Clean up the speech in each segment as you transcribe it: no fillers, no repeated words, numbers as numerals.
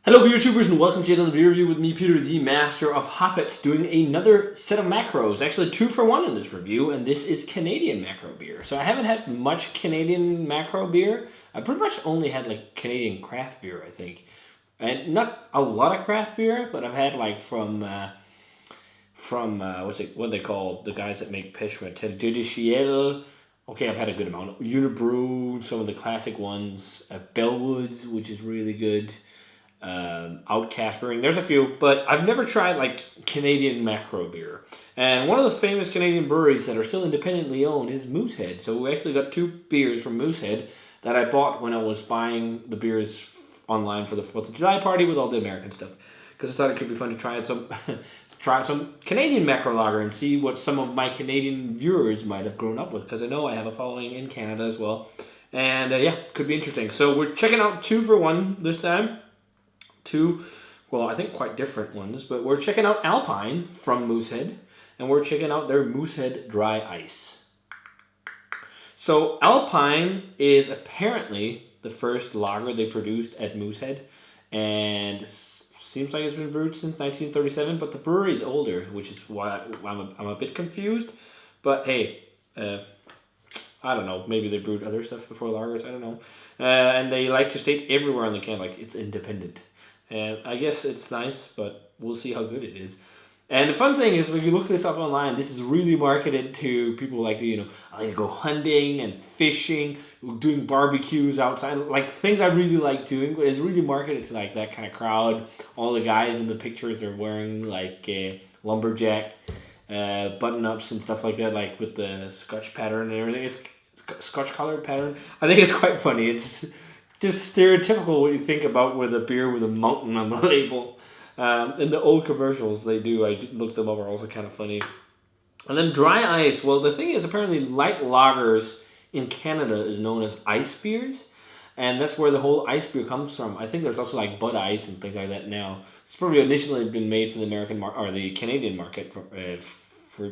Hello YouTubers and welcome to another beer review with me, Peter, the master of hoppets, doing another set of macros. Actually 2-for-1 in this review, and this is Canadian macro beer. So I haven't had much Canadian macro beer. I pretty much only had like Canadian craft beer, I think. And not a lot of craft beer, but I've had like from what they call the guys that make Peshwa, Dissipated. Okay, I've had a good amount. Unibrew, some of the classic ones. Bellwoods, which is really good. Outcast Brewing. There's a few, but I've never tried like Canadian macro beer. And one of the famous Canadian breweries that are still independently owned is Moosehead. So we actually got 2 beers from Moosehead that I bought when I was buying the beers online for the 4th of July party with all the American stuff. Because I thought it could be fun to try some Canadian macro lager and see what some of my Canadian viewers might have grown up with. Because I know I have a following in Canada as well. And yeah, could be interesting. So we're checking out 2-for-1 this time. 2, well, I think quite different ones, but we're checking out Alpine from Moosehead, and we're checking out their Moosehead Dry Ice. So Alpine is apparently the first lager they produced at Moosehead, and seems like it's been brewed since 1937, but the brewery is older, which is why I'm a bit confused. But hey, I don't know, maybe they brewed other stuff before lagers, I don't know. And they like to state everywhere on the can, like, it's independent. And I guess it's nice, but we'll see how good it is. And the fun thing is, when you look this up online, this is really marketed to people who like to, I like to go hunting and fishing, doing barbecues outside, like things I really like doing. But it's really marketed to like that kind of crowd. All the guys in the pictures are wearing like lumberjack button-ups and stuff like that, like with the Scotch pattern and everything. It's Scotch colored pattern. I think it's quite funny. It's just stereotypical what you think about with a beer with a mountain on the label. And the old commercials they do, I looked them up, are also kind of funny. And then dry ice. Well, the thing is, apparently light lagers in Canada is known as ice beers. And that's where the whole ice beer comes from. I think there's also like Bud Ice and things like that now. It's probably initially been made for the American or the Canadian market for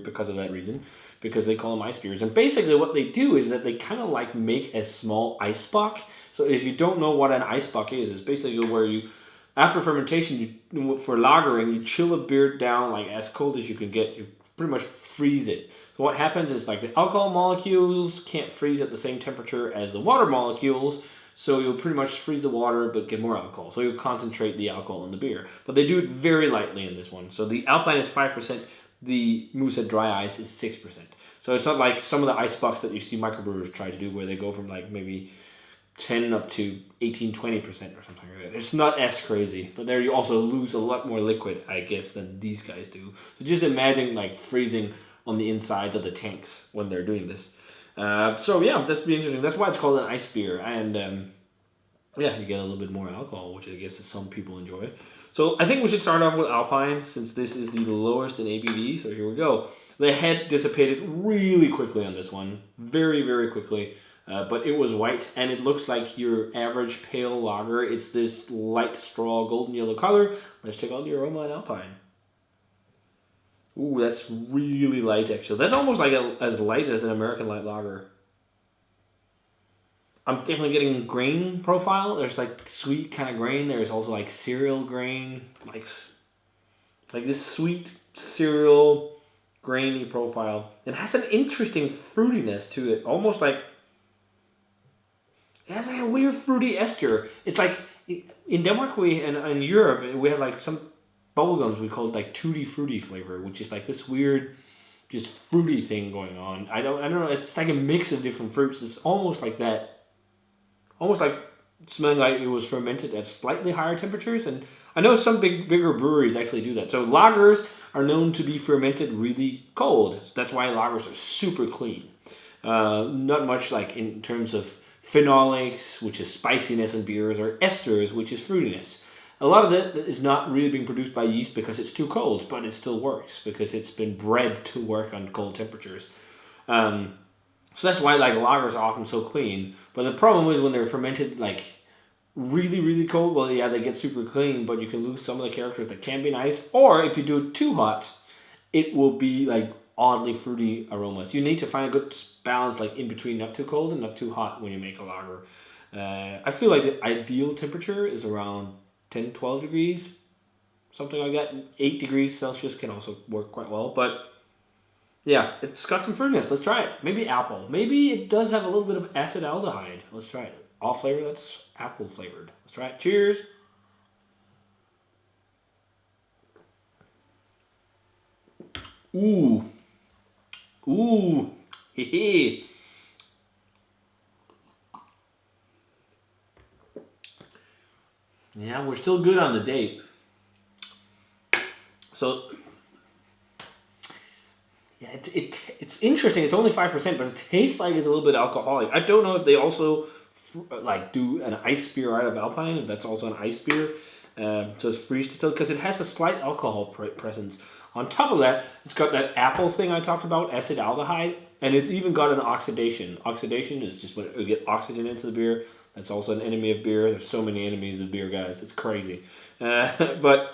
because of that reason, because they call them ice beers. And basically what they do is that they kind of like make a small ice box. So if you don't know what an ice box is, it's basically where you, after fermentation, for lagering, you chill a beer down like as cold as you can get. You pretty much freeze it. So what happens is like the alcohol molecules can't freeze at the same temperature as the water molecules. So you'll pretty much freeze the water but get more alcohol. So you'll concentrate the alcohol in the beer. But they do it very lightly in this one. So the Alpine is 5%. The Moosehead Dry Ice is 6%. So it's not like some of the ice box that you see microbrewers try to do, where they go from like maybe 10 up to 18, 20% or something like that. It's not as crazy, but there you also lose a lot more liquid, I guess, than these guys do. So just imagine like freezing on the insides of the tanks when they're doing this. So yeah, that's be interesting. That's why it's called an ice beer, and yeah, you get a little bit more alcohol, which I guess some people enjoy. So I think we should start off with Alpine, since this is the lowest in ABV. So here we go. The head dissipated really quickly on this one, very, very quickly. But it was white, and it looks like your average pale lager. It's this light straw golden yellow color. Let's check out the aroma in Alpine. Ooh, that's really light, actually. That's almost like as light as an American light lager. I'm definitely getting grain profile. There's like sweet kind of grain. There's also like cereal grain, like this sweet cereal grainy profile. It has an interesting fruitiness to it, almost like it has like a weird fruity ester. It's like in Denmark and in Europe we have like some bubblegums we call it like tutti frutti flavor, which is like this weird, just fruity thing going on. I don't know. It's like a mix of different fruits. It's almost like that. Almost like smelling like it was fermented at slightly higher temperatures. And I know some bigger breweries actually do that. So lagers are known to be fermented really cold. That's why lagers are super clean. Not much like in terms of phenolics, which is spiciness in beers, or esters, which is fruitiness. A lot of that is not really being produced by yeast because it's too cold, but it still works because it's been bred to work on cold temperatures. So that's why like lagers are often so clean. But the problem is when they're fermented like really, really cold, well, yeah, they get super clean, but you can lose some of the characters that can be nice. Or if you do it too hot, it will be like oddly fruity aromas. You need to find a good balance, like in between, not too cold and not too hot when you make a lager. I feel like the ideal temperature is around 10, 12 degrees, something like that. 8 degrees Celsius can also work quite well. But yeah, it's got some fruitiness. Let's try it. Maybe apple. Maybe it does have a little bit of acid aldehyde. Let's try it. All flavor that's apple flavored. Let's try it. Cheers. Ooh. Ooh. Hee. Yeah, we're still good on the date. So, yeah, it's interesting. It's only 5%, but it tastes like it's a little bit alcoholic. I don't know if they also like do an ice beer out of Alpine, if that's also an ice beer. So it's freeze distilled because it has a slight alcohol presence. On top of that, it's got that apple thing I talked about, acid aldehyde, and it's even got an oxidation. Oxidation is just when you get oxygen into the beer. That's also an enemy of beer. There's so many enemies of beer, guys. It's crazy. But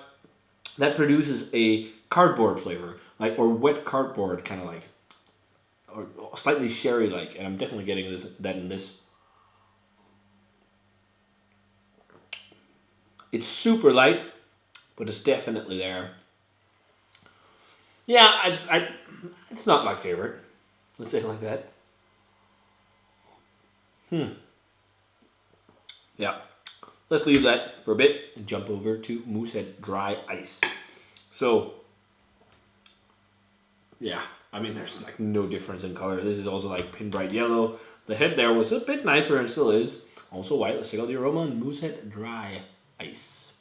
that produces a cardboard flavor, like, or wet cardboard, kind of like, or slightly sherry-like. And I'm definitely getting that in this. It's super light, but it's definitely there. Yeah, it's not my favorite. Let's say it like that. Yeah. Let's leave that for a bit and jump over to Moosehead Dry Ice. So, yeah, I mean, there's like no difference in color. This is also like pin bright yellow. The head there was a bit nicer and still is. Also white. Let's check out the aroma on Moosehead Dry Ice.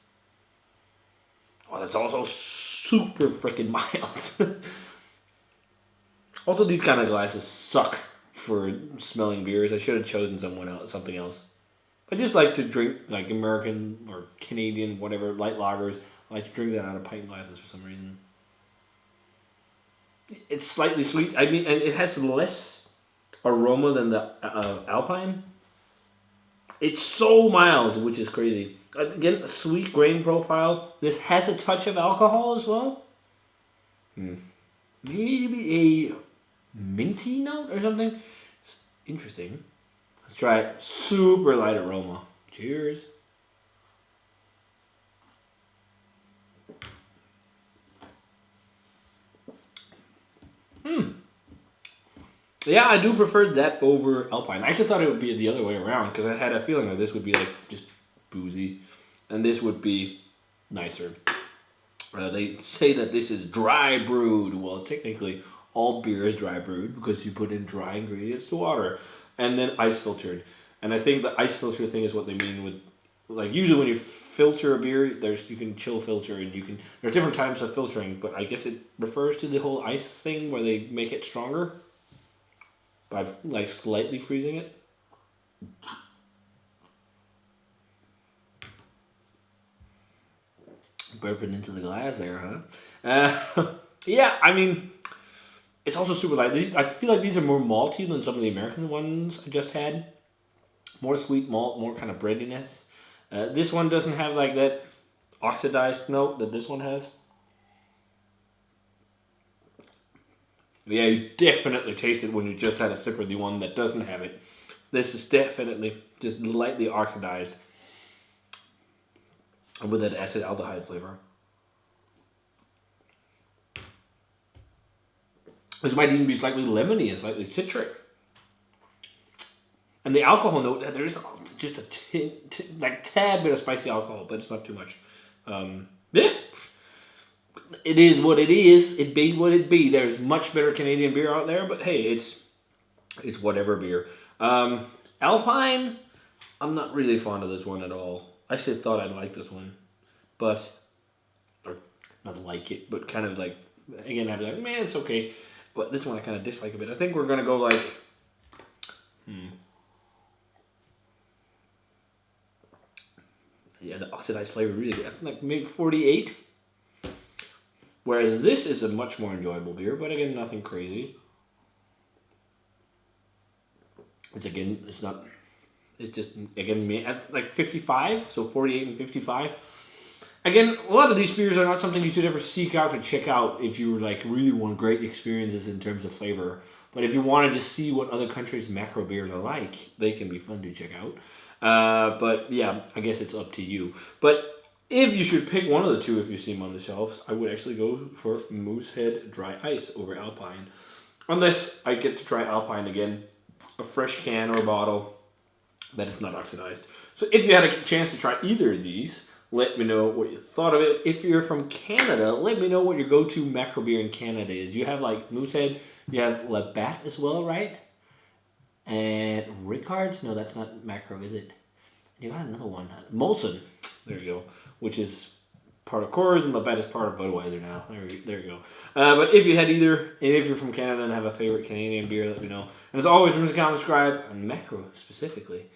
Oh, that's also super freaking mild. Also, these kind of glasses suck for smelling beers. I should have chosen something else. I just like to drink like American or Canadian, whatever, light lagers. I like to drink that out of pint glasses for some reason. It's slightly sweet. I mean, and it has less aroma than the Alpine. It's so mild, which is crazy. Again, a sweet grain profile. This has a touch of alcohol as well. Maybe a minty note or something. It's interesting. Let's try it. Super light aroma. Cheers. Yeah, I do prefer that over Alpine. I actually thought it would be the other way around because I had a feeling that this would be like just boozy and this would be nicer. They say that this is dry brewed. Well, technically, all beer is dry brewed because you put in dry ingredients to water and then ice filtered. And I think the ice filter thing is what they mean with, like, usually when you filter a beer, you can chill filter and there's different types of filtering, but I guess it refers to the whole ice thing where they make it stronger by like slightly freezing it. Burping into the glass there, huh? Yeah, I mean, it's also super light. I feel like these are more malty than some of the American ones I just had. More sweet malt, more kind of breadiness. This one doesn't have like that oxidized note that this one has. Yeah, you definitely taste it when you just had a sip of the one that doesn't have it. This is definitely just lightly oxidized with that acid aldehyde flavor. This might even be slightly lemony and slightly citric. And the alcohol note, there's just a tad bit of spicy alcohol, but it's not too much. Yeah. It is what it is. It be what it be. There's much better Canadian beer out there, but hey, it's whatever beer. Alpine, I'm not really fond of this one at all. I actually thought I'd like this one, or not like it, but kind of like, again, I'd be like, man, it's okay. But this one I kind of dislike a bit. I think we're gonna go like, yeah, the oxidized flavor really good. I think like maybe 48. Whereas this is a much more enjoyable beer, but again, nothing crazy. It's just, again, like 55, so 48 and 55. Again, a lot of these beers are not something you should ever seek out to check out if you like really want great experiences in terms of flavor. But if you want to just see what other countries' macro beers are like, they can be fun to check out. But yeah, I guess it's up to you. But If you should pick one of the two, if you see them on the shelves, I would actually go for Moosehead Dry Ice over Alpine. Unless I get to try Alpine again, a fresh can or a bottle that is not oxidized. So if you had a chance to try either of these, let me know what you thought of it. If you're from Canada, let me know what your go-to macro beer in Canada is. You have like Moosehead, you have Labatt as well, right? And Ricard's? No, that's not macro, is it? You got another one. Molson. There you go. Which is part of Coors, and Labatt is part of Budweiser now. There you go. But if you had either, and if you're from Canada and have a favorite Canadian beer, let me know. And as always, remember to comment, subscribe, on macro specifically.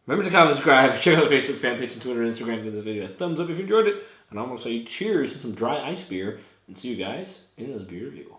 Remember to comment, subscribe, share on the Facebook fan page and Twitter and Instagram. Give this video a thumbs up if you enjoyed it. And I'm going to say cheers to some dry ice beer. And see you guys in another beer review.